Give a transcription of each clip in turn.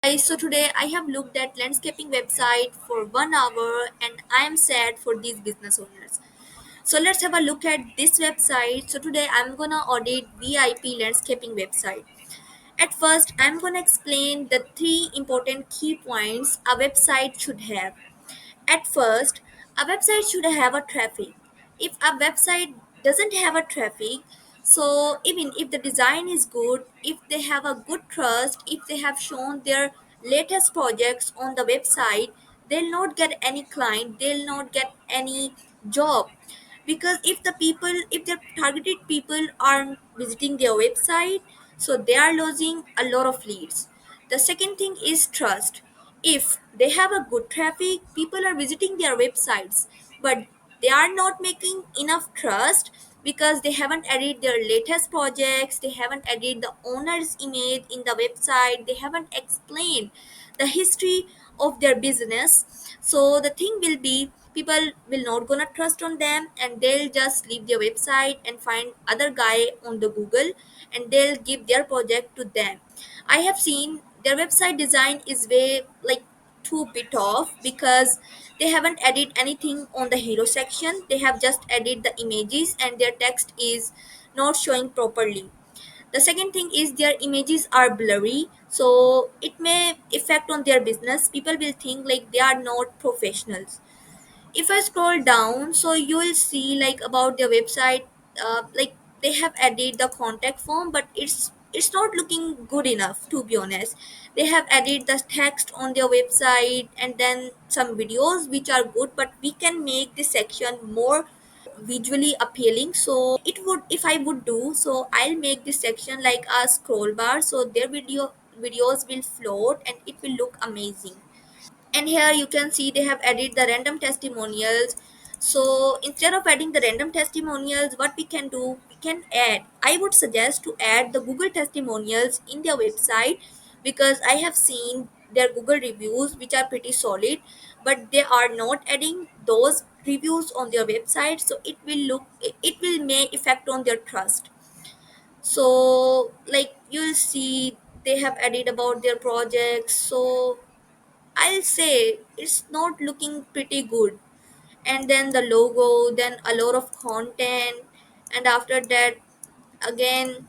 So today I have looked at landscaping website for 1 hour and I am sad for these business owners. So let's have a look at this website. So today I'm gonna audit VIP landscaping website. At first I'm gonna explain the three important key points a website should have. At first, a website should have a traffic. If a website doesn't have a traffic, so even if the design is good, if they have a good trust, if they have shown their latest projects on the website, they'll not get any client, they'll not get any job. Because if their targeted people aren't visiting their website, so they are losing a lot of leads. The second thing is trust. If they have a good traffic, people are visiting their websites, but they are not making enough trust because they haven't added their latest projects, they haven't added the owner's image in the website, they haven't explained the history of their business. So the thing will be people will not gonna trust on them and they'll just leave their website and find other guy on the Google and they'll give their project to them. I have seen their website design is way like too bit off because they haven't added anything on the hero section. They have just added the images and their text is not showing properly. The second thing is their images are blurry, so it may affect on their business. People will think like they are not professionals. If I scroll down, so you will see like about their website, like they have added the contact form, but it's not looking good enough, to be honest. They have added the text on their website and then some videos which are good, but we can make this section more visually appealing. So it would, if I would do so, I'll make this section like a scroll bar so their videos will float and it will look amazing. And here you can see they have added the random testimonials. So instead of adding the random testimonials, what we can do, we can add, I would suggest to add the Google testimonials in their website, because I have seen their Google reviews which are pretty solid, but they are not adding those reviews on their website, so it will may affect on their trust. So like you'll see they have added about their projects, so I'll say it's not looking pretty good. And then the logo, then a lot of content, and after that, again,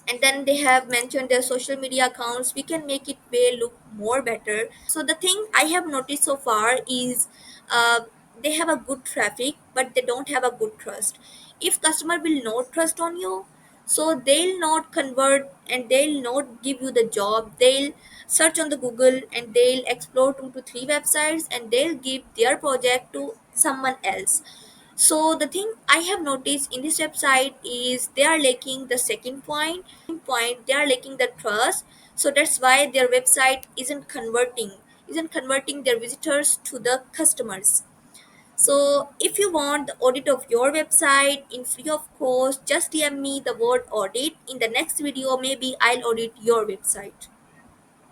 and then they have mentioned their social media accounts. We can make it way look more better. So the thing I have noticed so far is uh, they have a good traffic, but they don't have a good trust. If customer will not trust on you, so they'll not convert and they'll not give you the job. They'll search on the Google and they'll explore 2 to 3 websites and they'll give their project to someone else. So the thing I have noticed in this website is they are lacking the second point, they are lacking the trust. So that's why their website isn't converting their visitors to the customers. So if you want the audit of your website in free of cost, just DM me the word audit. In the next video, maybe I'll audit your website.